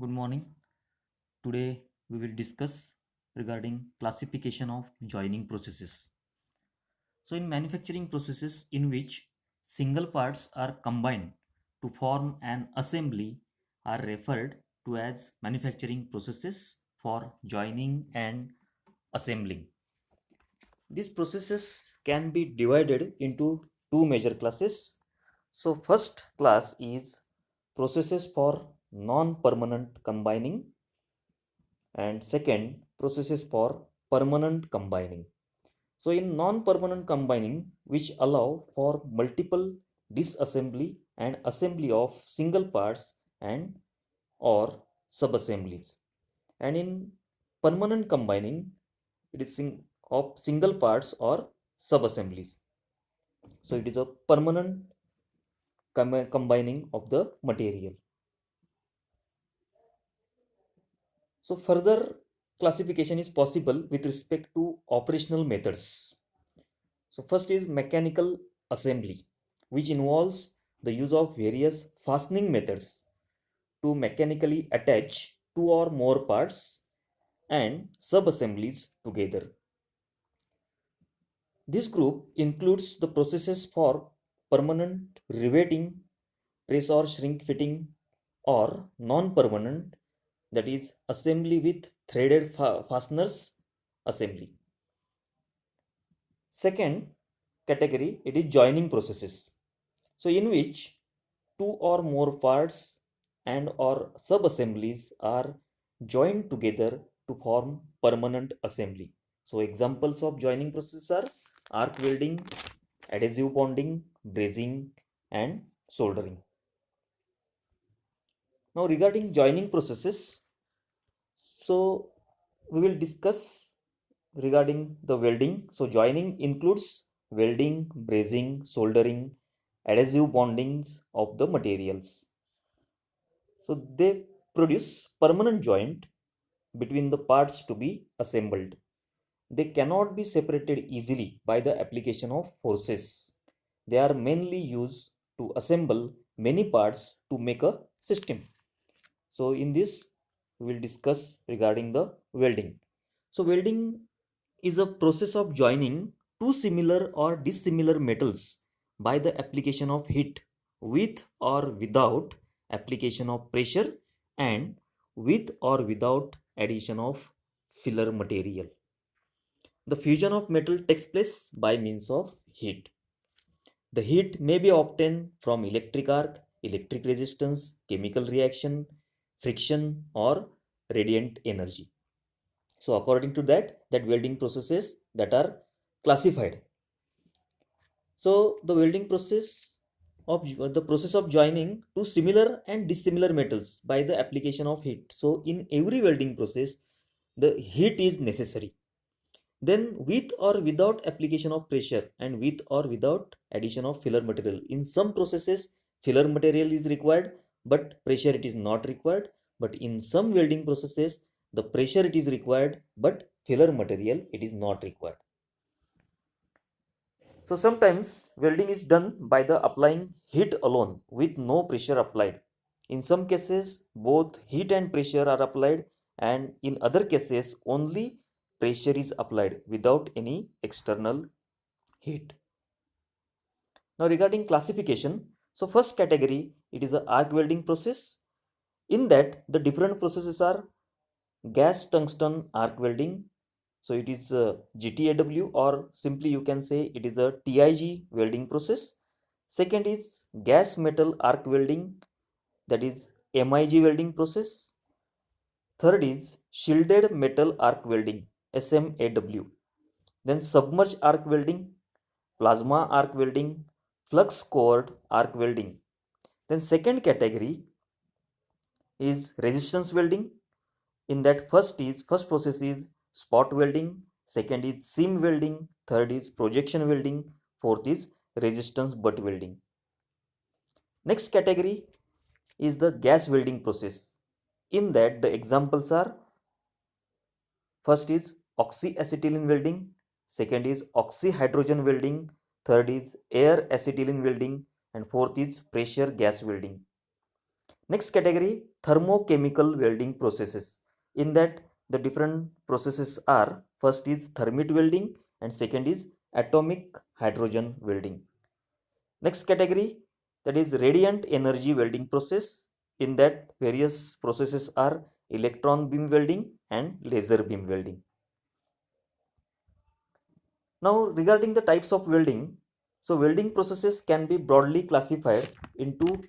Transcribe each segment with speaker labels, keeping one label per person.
Speaker 1: Good morning. Today we will discuss regarding classification of joining processes. So in manufacturing processes in which single parts are combined to form an assembly are referred to as manufacturing processes for joining and assembling. These processes can be divided into two major classes. So first class is processes for non-permanent combining and second processes for permanent combining. So in non-permanent combining, which allow for multiple disassembly and assembly of single parts and or subassemblies, and in permanent combining, it is of single parts or subassemblies. So it is a permanent combining of the material. So further classification is possible with respect to operational methods. So first is mechanical assembly, which involves the use of various fastening methods to mechanically attach two or more parts and sub-assemblies together. This group includes the processes for permanent riveting, press or shrink fitting, or non-permanent, that is assembly with threaded fasteners assembly. Second category, it is joining processes. So in which two or more parts and or sub-assemblies are joined together to form permanent assembly. So examples of joining processes are arc welding, adhesive bonding, brazing, and soldering. Now regarding joining processes, so we will discuss regarding the welding. So joining includes welding, brazing, soldering, adhesive bondings of the materials. So they produce permanent joint between the parts to be assembled. They cannot be separated easily by the application of forces. They are mainly used to assemble many parts to make a system. So in this, we will discuss regarding the welding. So welding is a process of joining two similar or dissimilar metals by the application of heat with or without application of pressure and with or without addition of filler material. The fusion of metal takes place by means of heat. The heat may be obtained from electric arc, electric resistance, chemical reaction, friction, or radiant energy. So according to that welding processes that are classified. So the welding process of the process of joining two similar and dissimilar metals by the application of heat. So in every welding process, the heat is necessary. Then with or without application of pressure and with or without addition of filler material. In some processes, filler material is required, but pressure it is not required. But in some welding processes, the pressure it is required, but filler material it is not required. So sometimes welding is done by the applying heat alone with no pressure applied. In some cases, both heat and pressure are applied, and in other cases, only pressure is applied without any external heat. Now regarding classification, so first category, it is a arc welding process. In that, the different processes are gas tungsten arc welding. So it is a GTAW, or simply you can say it is a TIG welding process. Second is gas metal arc welding, that is MIG welding process. Third is shielded metal arc welding, SMAW. Then submerged arc welding, plasma arc welding, flux cored arc welding. Then second category is resistance welding. In that first process is spot welding, second is seam welding, third is projection welding, fourth is resistance butt welding. Next category is the gas welding process. In that the examples are, first is oxyacetylene welding, second is oxyhydrogen welding, third is air acetylene welding, and fourth is pressure gas welding. Next category, thermochemical welding processes. In that, the different processes are, first is thermite welding and second is atomic hydrogen welding. Next category, that is radiant energy welding process. In that, various processes are electron beam welding and laser beam welding. Now, regarding the types of welding, so welding processes can be broadly classified into,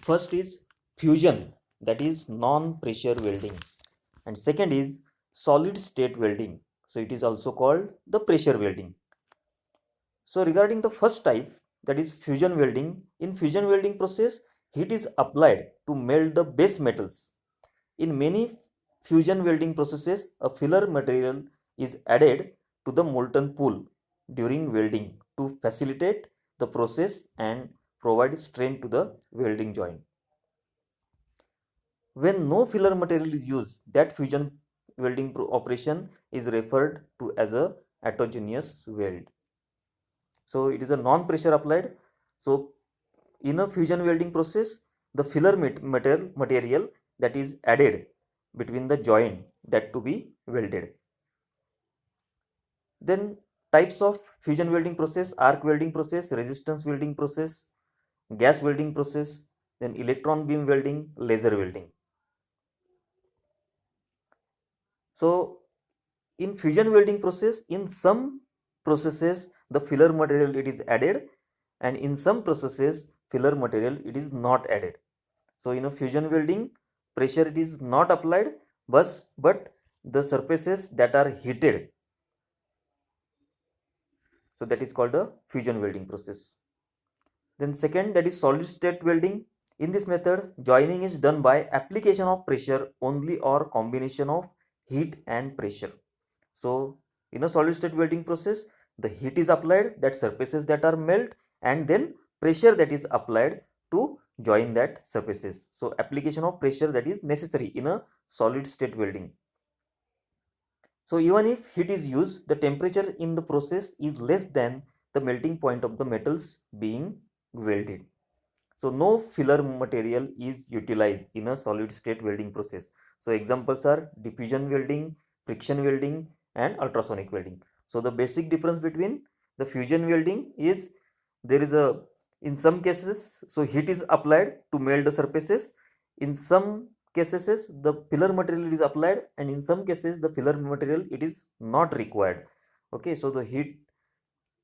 Speaker 1: first is fusion, that is non-pressure welding, and second is solid state welding, so it is also called the pressure welding. So regarding the first type, that is fusion welding, in fusion welding process, heat is applied to melt the base metals. In many fusion welding processes, a filler material is added to the molten pool during welding to facilitate the process and provide strength to the welding joint. When no filler material is used, that fusion welding operation is referred to as a autogenous weld. So it is a non-pressure applied. So in a fusion welding process, the filler material that is added between the joint that to be welded. Then types of fusion welding process: arc welding process, resistance welding process, gas welding process, then electron beam welding, laser welding. So in fusion welding process, in some processes the filler material it is added, and in some processes filler material it is not added. So in a fusion welding, pressure it is not applied, but the surfaces that are heated, so that is called a fusion welding process. Then second, that is solid state welding. In this method, joining is done by application of pressure only or combination of heat and pressure. So in a solid state welding process, the heat is applied, that surfaces that are melt, and then pressure that is applied to join that surfaces. So application of pressure that is necessary in a solid state welding. So even if heat is used, the temperature in the process is less than the melting point of the metals being welded. So no filler material is utilized in a solid state welding process. So examples are diffusion welding, friction welding, and ultrasonic welding. So the basic difference between the fusion welding is, there is a, in some cases, so heat is applied to melt the surfaces. In some cases the filler material is applied, and in some cases the filler material it is not required. Okay, so the heat,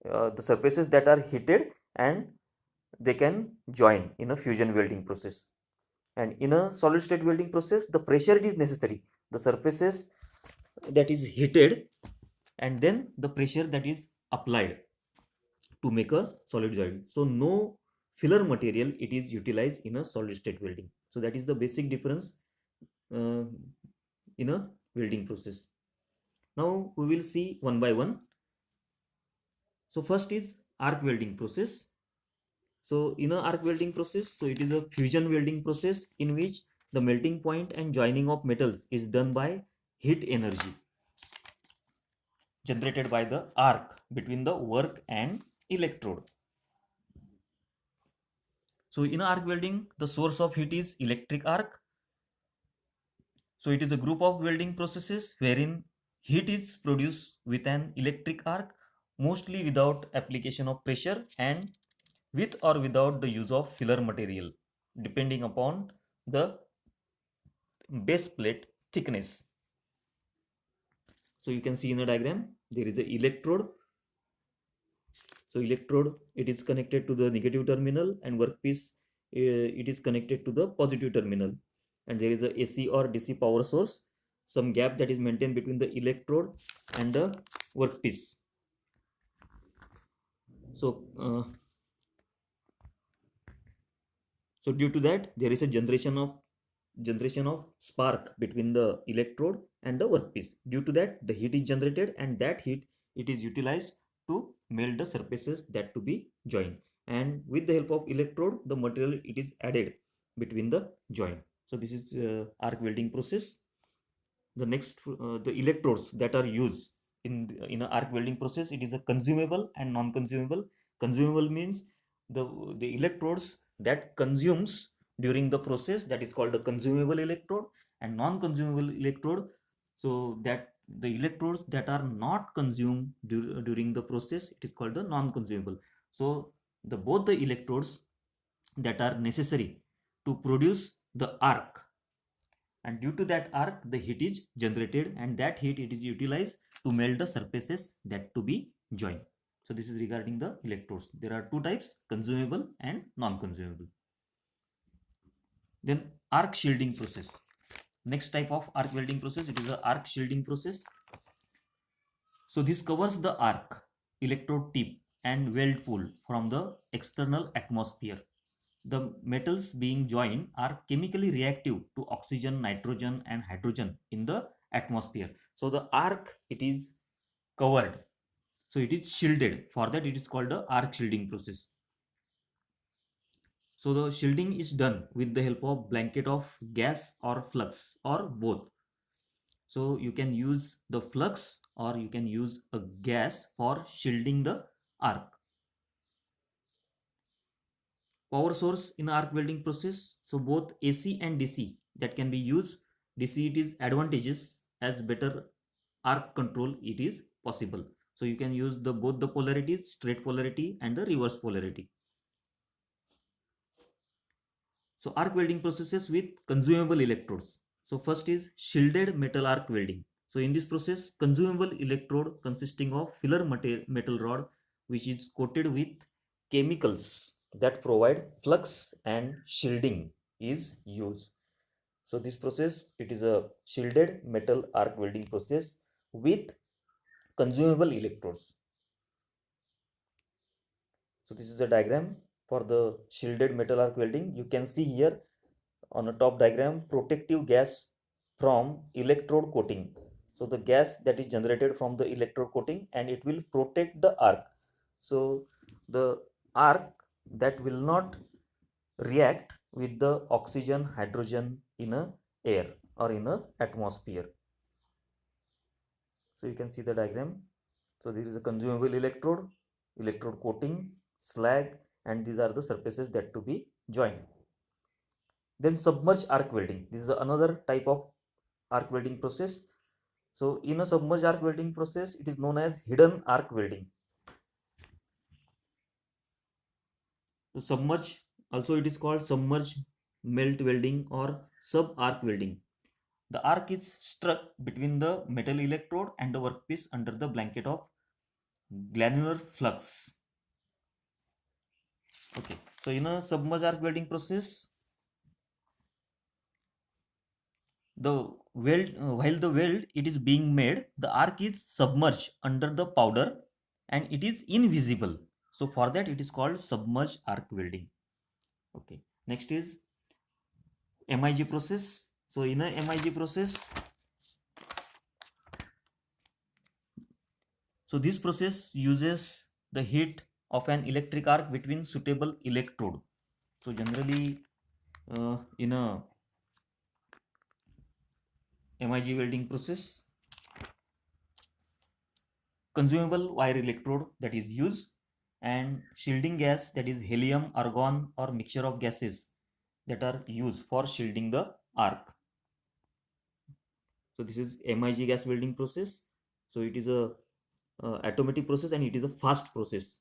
Speaker 1: the surfaces that are heated and they can join in a fusion welding process. And in a solid state welding process, the pressure it is necessary, the surfaces that is heated, and then the pressure that is applied to make a solid joint. So no filler material it is utilized in a solid state welding. So that is the basic difference uh, in a welding process. Now we will see one by one. So first is arc welding process. So in a arc welding process, so it is a fusion welding process in which the melting point and joining of metals is done by heat energy generated by the arc between the work and electrode. So in arc welding, the source of heat is electric arc. So it is a group of welding processes wherein heat is produced with an electric arc, mostly without application of pressure and with or without the use of filler material, depending upon the base plate thickness. So you can see in the diagram, there is a electrode. So electrode, it is connected to the negative terminal, and workpiece, it is connected to the positive terminal. And there is a AC or DC power source, some gap that is maintained between the electrode and the workpiece. So, so due to that, there is a generation of spark between the electrode and the workpiece. Due to that, the heat is generated, and that heat it is utilized to melt the surfaces that to be joined. And with the help of electrode, the material it is added between the joint. So this is arc welding process. The next, the electrodes that are used in an arc welding process, it is a consumable and non-consumable. Consumable means the electrodes that consumes during the process, that is called a consumable electrode, and non-consumable electrode, so that the electrodes that are not consumed during the process, it is called the non-consumable. So the both the electrodes that are necessary to produce the arc, and due to that arc the heat is generated, and that heat it is utilized to melt the surfaces that to be joined. So this is regarding the electrodes. There are two types, consumable and non-consumable. Then arc shielding process. Next type of arc welding process, it is the arc shielding process. So this covers the arc, electrode tip and weld pool from the external atmosphere. The metals being joined are chemically reactive to oxygen, nitrogen and hydrogen in the atmosphere. So the arc, it is covered. So it is shielded. For that it is called the arc shielding process. So the shielding is done with the help of blanket of gas or flux or both. So you can use the flux or you can use a gas for shielding the arc. Power source in arc welding process. So both AC and DC that can be used. DC it is advantageous as better arc control it is possible. So you can use the both the polarities, straight polarity and the reverse polarity. So arc welding processes with consumable electrodes. So first is shielded metal arc welding. So in this process, consumable electrode consisting of filler metal rod which is coated with chemicals that provide flux and shielding is used. So this process, it is a shielded metal arc welding process with consumable electrodes. So this is a diagram for the shielded metal arc welding. You can see here on a top diagram protective gas from electrode coating. So the gas that is generated from the electrode coating, and it will protect the arc. So the arc that will not react with the oxygen, hydrogen in a air or in a atmosphere. So you can see the diagram. So there is a consumable electrode, electrode coating, slag, and these are the surfaces that to be joined. Then submerged arc welding. This is another type of arc welding process. So in a submerged arc welding process, it is known as hidden arc welding. So submerged, also it is called submerged melt welding or sub arc welding. The arc is struck between the metal electrode and the workpiece under the blanket of granular flux. Okay, so in a submerged arc welding process, the weld while the weld it is being made, the arc is submerged under the powder and it is invisible. So for that it is called submerged arc welding. Okay, next is MIG process. So in a MIG process, so this process uses the heat of an electric arc between suitable electrode. So generally in a MIG welding process, consumable wire electrode that is used, and shielding gas that is helium, argon or mixture of gases that are used for shielding the arc. So this is MIG gas welding process. So it is a automatic process and it is a fast process.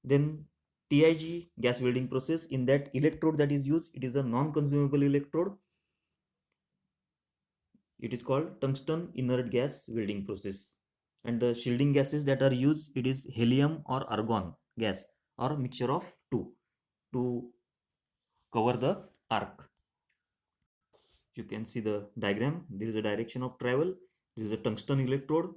Speaker 1: Then TIG gas welding process, in that electrode that is used, it is a non-consumable electrode. It is called tungsten inert gas welding process. And the shielding gases that are used, it is helium or argon gas or mixture of two to cover the arc. You can see the diagram. There is a direction of travel. There is a tungsten electrode.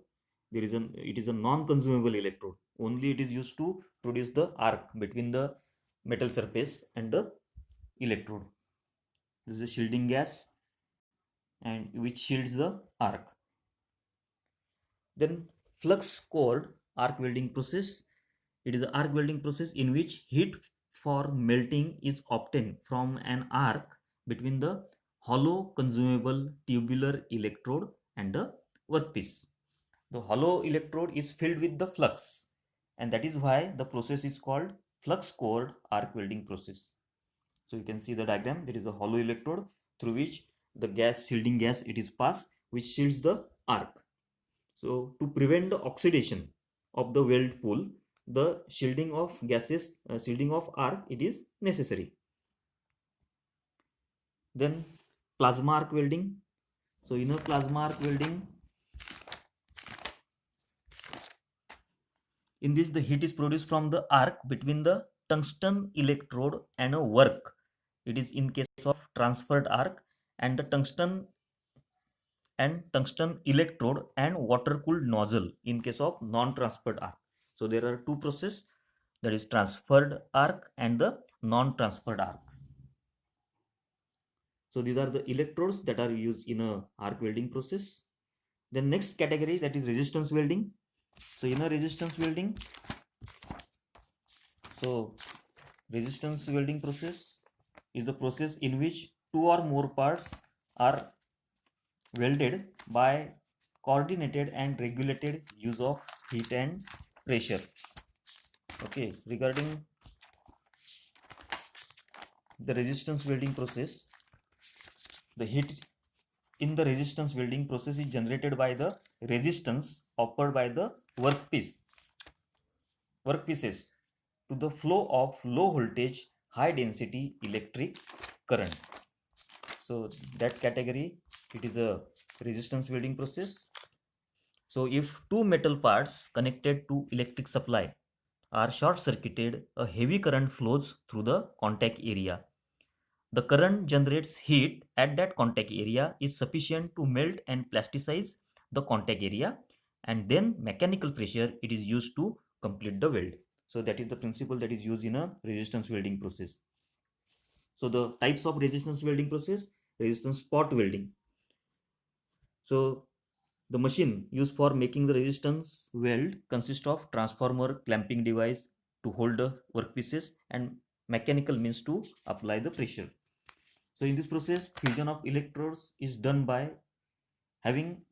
Speaker 1: There is it is a non-consumable electrode. Only it is used to produce the arc between the metal surface and the electrode. This is a shielding gas and which shields the arc. Then flux cored arc welding process. It is an arc welding process in which heat for melting is obtained from an arc between the hollow consumable tubular electrode and the workpiece. The hollow electrode is filled with the flux, and that is why the process is called flux cored arc welding process. So you can see the diagram. There is a hollow electrode through which the gas, shielding gas, it is passed, which shields the arc. So to prevent the oxidation of the weld pool, the shielding of gases, shielding of arc, it is necessary. Then plasma arc welding. So in a plasma arc welding, in this the heat is produced from the arc between the tungsten electrode and a work. It is in case of transferred arc, and the tungsten electrode and water cooled nozzle in case of non-transferred arc. So there are two processes, that is transferred arc and the non-transferred arc. So these are the electrodes that are used in a arc welding process. The next category, that is resistance welding. So in a resistance welding, so resistance welding process is the process in which two or more parts are welded by coordinated and regulated use of heat and pressure. Okay, regarding the resistance welding process, the heat in the resistance welding process is generated by the resistance offered by the workpieces to the flow of low voltage high density electric current. So that category, it is a resistance welding process. So if two metal parts connected to electric supply are short circuited, a heavy current flows through the contact area. The current generates heat at that contact area is sufficient to melt and plasticize the contact area, and then mechanical pressure it is used to complete the weld. So that is the principle that is used in a resistance welding process. So the types of resistance welding process: resistance spot welding. So the machine used for making the resistance weld consists of transformer, clamping device to hold the workpieces, and mechanical means to apply the pressure. So in this process, fusion of electrodes is done by having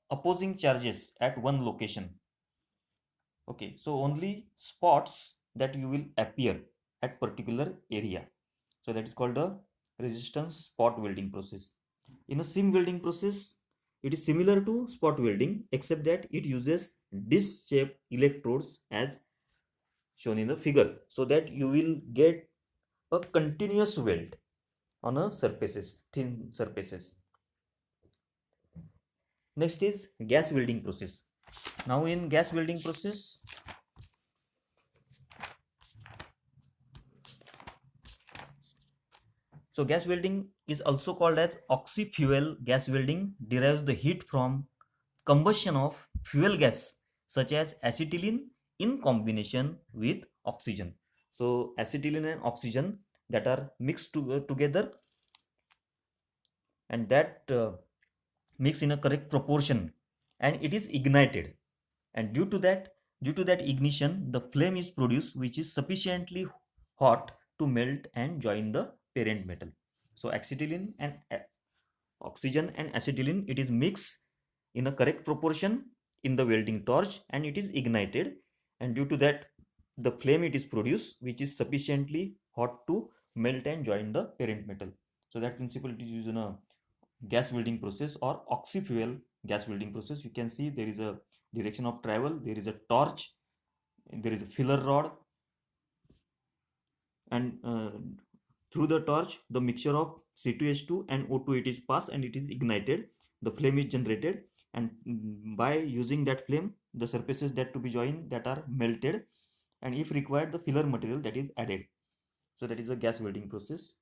Speaker 1: opposing charges at one location. Okay, so only spots that you will appear at particular area. So that is called the resistance spot welding process. In a seam welding process, it is similar to spot welding except that it uses disc-shaped electrodes as shown in the figure, so that you will get a continuous weld on a surfaces, thin surfaces. Next is gas welding process. Now in gas welding process, so gas welding is also called as oxy-fuel gas welding, derives the heat from combustion of fuel gas such as acetylene in combination with oxygen. So acetylene and oxygen that are mixed together, and that mix in a correct proportion, and it is ignited, and due to that ignition the flame is produced which is sufficiently hot to melt and join the parent metal. So acetylene and oxygen and acetylene, it is mixed in a correct proportion in the welding torch, and it is ignited, and due to that the flame it is produced which is sufficiently hot to melt and join the parent metal. So that principle it is used in a gas welding process or oxy-fuel gas welding process. You can see there is a direction of travel, there is a torch, there is a filler rod, and through the torch the mixture of C2H2 and O2 it is passed and it is ignited, the flame is generated, and by using that flame the surfaces that to be joined that are melted, and if required the filler material that is added. So that is a gas welding process.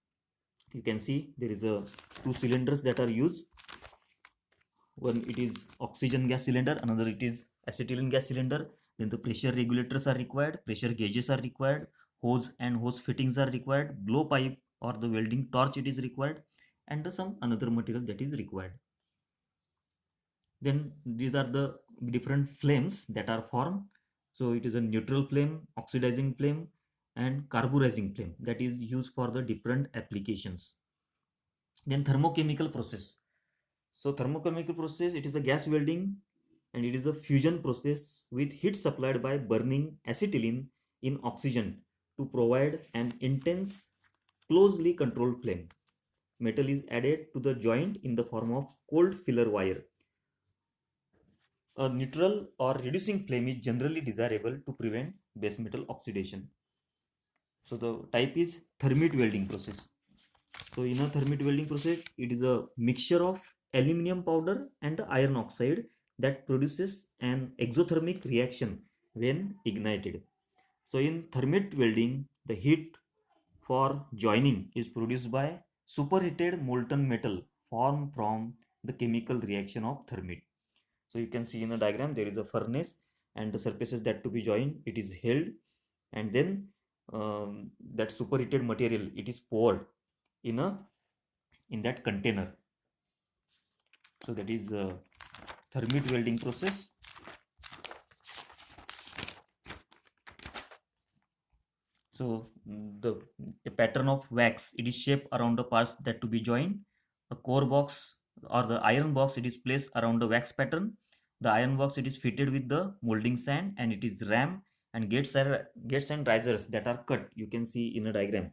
Speaker 1: You can see there is a two cylinders that are used. One it is oxygen gas cylinder, another it is acetylene gas cylinder. Then the pressure regulators are required, pressure gauges are required, hose and hose fittings are required, blow pipe or the welding torch it is required, and some another material that is required. Then these are the different flames that are formed. So it is a neutral flame, oxidizing flame, and carburizing flame that is used for the different applications. Then thermochemical process. So thermochemical process, it is a gas welding, and it is a fusion process with heat supplied by burning acetylene in oxygen to provide an intense closely controlled flame. Metal is added to the joint in the form of cold filler wire. A neutral or reducing flame is generally desirable to prevent base metal oxidation. So the type is thermite welding process. So in a thermite welding process, it is a mixture of aluminum powder and the iron oxide that produces an exothermic reaction when ignited. So in thermite welding, the heat for joining is produced by superheated molten metal formed from the chemical reaction of thermite. So you can see in the diagram there is a furnace and the surfaces that to be joined, it is held, and then that superheated material, it is poured in that container. So that is thermite welding process. So the a pattern of wax, it is shaped around the parts that to be joined. A core box or the iron box, it is placed around the wax pattern. The iron box, it is fitted with the molding sand and it is rammed, and gates and risers that are cut, you can see in a diagram.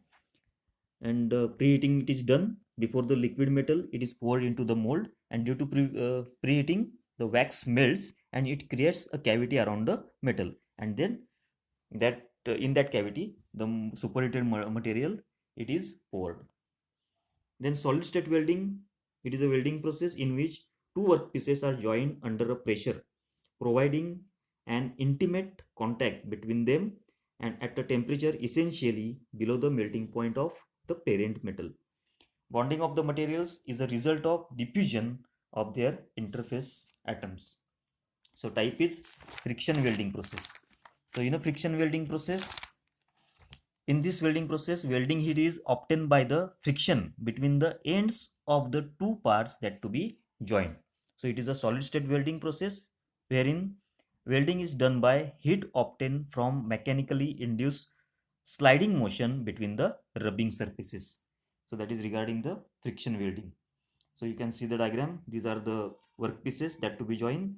Speaker 1: And preheating, it is done before the liquid metal, it is poured into the mold, and due to preheating, the wax melts and it creates a cavity around the metal, and then that in that cavity the superheated material, it is poured. Then solid state welding, it is a welding process in which two workpieces are joined under a pressure, providing an intimate contact between them and at a temperature essentially below the melting point of the parent metal. Bonding of the materials is a result of diffusion of their interface atoms. So type is friction welding process. So in a friction welding process, in this welding process, welding heat is obtained by the friction between the ends of the two parts that to be joined. So it is a solid state welding process wherein welding is done by heat obtained from mechanically induced sliding motion between the rubbing surfaces. So that is regarding the friction welding. So you can see the diagram. These are the workpieces that to be joined.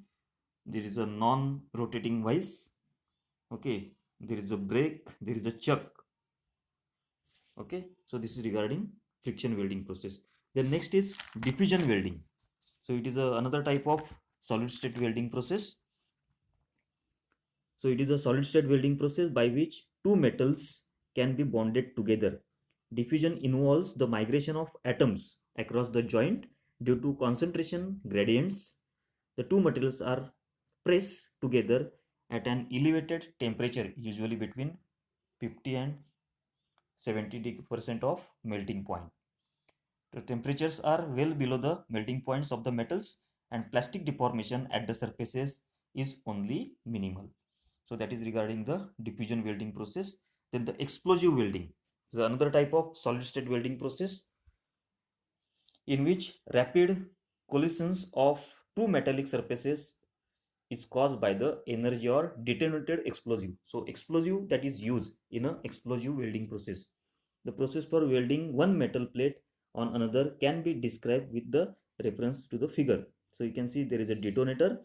Speaker 1: There is a non-rotating vise. Okay. There is a brake. There is a chuck. Okay. So this is regarding friction welding process. Then next is diffusion welding. So it is another type of solid state welding process. So it is a solid state welding process by which two metals can be bonded together. Diffusion involves the migration of atoms across the joint due to concentration gradients. The two materials are pressed together at an elevated temperature, usually between 50 and 70% of melting point. The temperatures are well below the melting points of the metals, and plastic deformation at the surfaces is only minimal. So that is regarding the diffusion welding process. Then the explosive welding is another type of solid state welding process in which rapid collisions of two metallic surfaces is caused by the energy or detonated explosive. So explosive that is used in a explosive welding process. The process for welding one metal plate on another can be described with the reference to the figure. So you can see there is a detonator,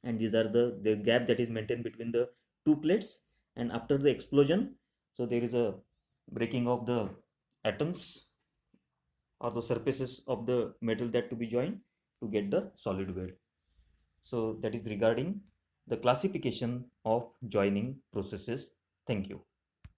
Speaker 1: and these are the gap that is maintained between the two plates, and after the explosion, so there is a breaking of the atoms or the surfaces of the metal that to be joined to get the solid weld. So that is regarding the classification of joining processes. Thank you.